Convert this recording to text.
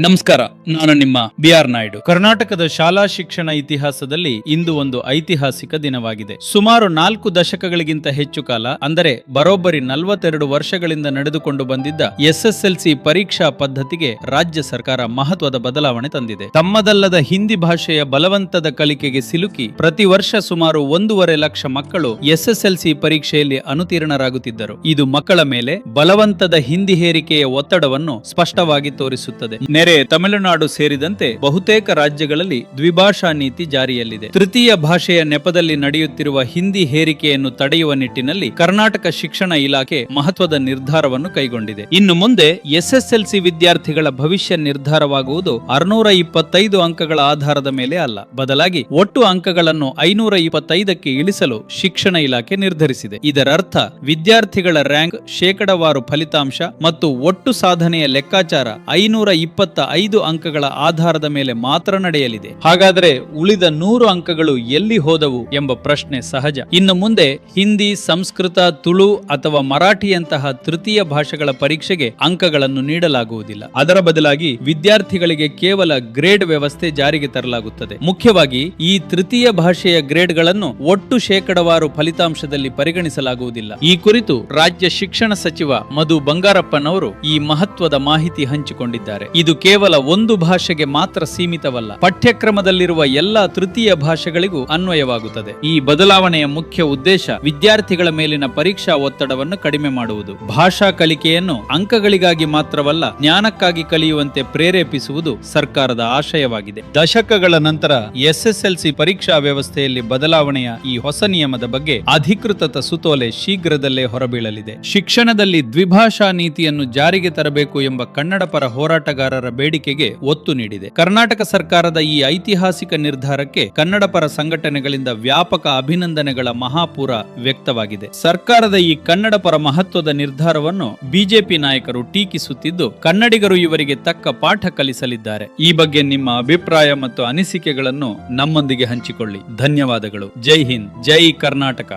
ನಮಸ್ಕಾರ, ನಾನು ನಿಮ್ಮ BR ನಾಯ್ಡು. ಕರ್ನಾಟಕದ ಶಾಲಾ ಶಿಕ್ಷಣ ಇತಿಹಾಸದಲ್ಲಿ ಇಂದು ಒಂದು ಐತಿಹಾಸಿಕ ದಿನವಾಗಿದೆ. ಸುಮಾರು 4 ದಶಕಗಳಿಗಿಂತ ಹೆಚ್ಚು ಕಾಲ, ಅಂದರೆ ಬರೋಬ್ಬರಿ 42 ವರ್ಷಗಳಿಂದ ನಡೆದುಕೊಂಡು ಬಂದಿದ್ದ SSLC ಪರೀಕ್ಷಾ ಪದ್ಧತಿಗೆ ರಾಜ್ಯ ಸರ್ಕಾರ ಮಹತ್ವದ ಬದಲಾವಣೆ ತಂದಿದೆ. ತಮ್ಮದಲ್ಲದ ಹಿಂದಿ ಭಾಷೆಯ ಬಲವಂತದ ಕಲಿಕೆಗೆ ಸಿಲುಕಿ ಪ್ರತಿ ವರ್ಷ ಸುಮಾರು 1.5 ಲಕ್ಷ ಮಕ್ಕಳು SSLC ಪರೀಕ್ಷೆಯಲ್ಲಿ ಅನುತೀರ್ಣರಾಗುತ್ತಿದ್ದರು. ಇದು ಮಕ್ಕಳ ಮೇಲೆ ಬಲವಂತದ ಹಿಂದಿ ಹೇರಿಕೆಯ ಒತ್ತಡವನ್ನು ಸ್ಪಷ್ಟವಾಗಿ ತೋರಿಸುತ್ತದೆ. ನೆರೆ ತಮಿಳುನಾಡು ಸೇರಿದಂತೆ ಬಹುತೇಕ ರಾಜ್ಯಗಳಲ್ಲಿ ದ್ವಿಭಾಷಾ ನೀತಿ ಜಾರಿಯಲ್ಲಿದೆ. ತೃತೀಯ ಭಾಷೆಯ ನೆಪದಲ್ಲಿ ನಡೆಯುತ್ತಿರುವ ಹಿಂದಿ ಹೇರಿಕೆಯನ್ನು ತಡೆಯುವ ನಿಟ್ಟಿನಲ್ಲಿ ಕರ್ನಾಟಕ ಶಿಕ್ಷಣ ಇಲಾಖೆ ಮಹತ್ವದ ನಿರ್ಧಾರವನ್ನು ಕೈಗೊಂಡಿದೆ. ಇನ್ನು ಮುಂದೆ SSLC ವಿದ್ಯಾರ್ಥಿಗಳ ಭವಿಷ್ಯ ನಿರ್ಧಾರವಾಗುವುದು 625 ಅಂಕಗಳ ಆಧಾರದ ಮೇಲೆ ಅಲ್ಲ, ಬದಲಾಗಿ ಒಟ್ಟು ಅಂಕಗಳನ್ನು 525ಕ್ಕೆ ಇಳಿಸಲು ಶಿಕ್ಷಣ ಇಲಾಖೆ ನಿರ್ಧರಿಸಿದೆ. ಇದರರ್ಥ ವಿದ್ಯಾರ್ಥಿಗಳ ರ್ಯಾಂಕ್, ಶೇಕಡವಾರು ಫಲಿತಾಂಶ ಮತ್ತು ಒಟ್ಟು ಸಾಧನೆಯ ಲೆಕ್ಕಾಚಾರ 525 ಅಂಕಗಳ ಆಧಾರದ ಮೇಲೆ ಮಾತ್ರ ನಡೆಯಲಿದೆ. ಹಾಗಾದರೆ ಉಳಿದ 100 ಅಂಕಗಳು ಎಲ್ಲಿ ಹೋದವು ಎಂಬ ಪ್ರಶ್ನೆ ಸಹಜ. ಇನ್ನು ಮುಂದೆ ಹಿಂದಿ, ಸಂಸ್ಕೃತ, ತುಳು ಅಥವಾ ಮರಾಠಿಯಂತಹ ತೃತೀಯ ಭಾಷೆಗಳ ಪರೀಕ್ಷೆಗೆ ಅಂಕಗಳನ್ನು ನೀಡಲಾಗುವುದಿಲ್ಲ. ಅದರ ಬದಲಾಗಿ ವಿದ್ಯಾರ್ಥಿಗಳಿಗೆ ಕೇವಲ ಗ್ರೇಡ್ ವ್ಯವಸ್ಥೆ ಜಾರಿಗೆ ತರಲಾಗುತ್ತದೆ. ಮುಖ್ಯವಾಗಿ ಈ ತೃತೀಯ ಭಾಷೆಯ ಗ್ರೇಡ್ಗಳನ್ನು ಒಟ್ಟು ಶೇಕಡವಾರು ಫಲಿತಾಂಶದಲ್ಲಿ ಪರಿಗಣಿಸಲಾಗುವುದಿಲ್ಲ. ಈ ಕುರಿತು ರಾಜ್ಯ ಶಿಕ್ಷಣ ಸಚಿವ ಮಧು ಬಂಗಾರಪ್ಪನವರು ಈ ಮಹತ್ವದ ಮಾಹಿತಿ ಹಂಚಿಕೊಂಡಿದ್ದಾರೆ. ಇದು ಕೇವಲ ಒಂದು ಭಾಷೆಗೆ ಮಾತ್ರ ಸೀಮಿತವಲ್ಲ, ಪಠ್ಯಕ್ರಮದಲ್ಲಿರುವ ಎಲ್ಲಾ ತೃತೀಯ ಭಾಷೆಗಳಿಗೂ ಅನ್ವಯವಾಗುತ್ತದೆ. ಈ ಬದಲಾವಣೆಯ ಮುಖ್ಯ ಉದ್ದೇಶ ವಿದ್ಯಾರ್ಥಿಗಳ ಮೇಲಿನ ಪರೀಕ್ಷಾ ಒತ್ತಡವನ್ನು ಕಡಿಮೆ ಮಾಡುವುದು. ಭಾಷಾ ಕಲಿಕೆಯನ್ನು ಅಂಕಗಳಿಗಾಗಿ ಮಾತ್ರವಲ್ಲ, ಜ್ಞಾನಕ್ಕಾಗಿ ಕಲಿಯುವಂತೆ ಪ್ರೇರೇಪಿಸುವುದು ಸರ್ಕಾರದ ಆಶಯವಾಗಿದೆ. ದಶಕಗಳ ನಂತರ SSLC ಪರೀಕ್ಷಾ ವ್ಯವಸ್ಥೆಯಲ್ಲಿ ಬದಲಾವಣೆಯ ಈ ಹೊಸ ನಿಯಮದ ಬಗ್ಗೆ ಅಧಿಕೃತ ಸುತೋಲೆ ಶೀಘ್ರದಲ್ಲೇ ಹೊರಬೀಳಲಿದೆ. ಶಿಕ್ಷಣದಲ್ಲಿ ದ್ವಿಭಾಷಾ ನೀತಿಯನ್ನು ಜಾರಿಗೆ ತರಬೇಕು ಎಂಬ ಕನ್ನಡ ಪರ ಹೋರಾಟಗಾರರ ಬೇಡಿಕೆಗೆ ಒತ್ತು ನೀಡಿದೆ. ಕರ್ನಾಟಕ ಸರ್ಕಾರದ ಈ ಐತಿಹಾಸಿಕ ನಿರ್ಧಾರಕ್ಕೆ ಕನ್ನಡ ಪರ ಸಂಘಟನೆಗಳಿಂದ ವ್ಯಾಪಕ ಅಭಿನಂದನೆಗಳ ಮಹಾಪೂರ ವ್ಯಕ್ತವಾಗಿದೆ. ಸರ್ಕಾರದ ಈ ಕನ್ನಡ ಪರ ಮಹತ್ವದ ನಿರ್ಧಾರವನ್ನು ಬಿಜೆಪಿ ನಾಯಕರು ಟೀಕಿಸುತ್ತಿದ್ದು, ಕನ್ನಡಿಗರು ಇವರಿಗೆ ತಕ್ಕ ಪಾಠ ಕಲಿಸಲಿದ್ದಾರೆ. ಈ ಬಗ್ಗೆ ನಿಮ್ಮ ಅಭಿಪ್ರಾಯ ಮತ್ತು ಅನಿಸಿಕೆಗಳನ್ನು ನಮ್ಮೊಂದಿಗೆ ಹಂಚಿಕೊಳ್ಳಿ. ಧನ್ಯವಾದಗಳು. ಜೈ ಹಿಂದ್, ಜೈ ಕರ್ನಾಟಕ.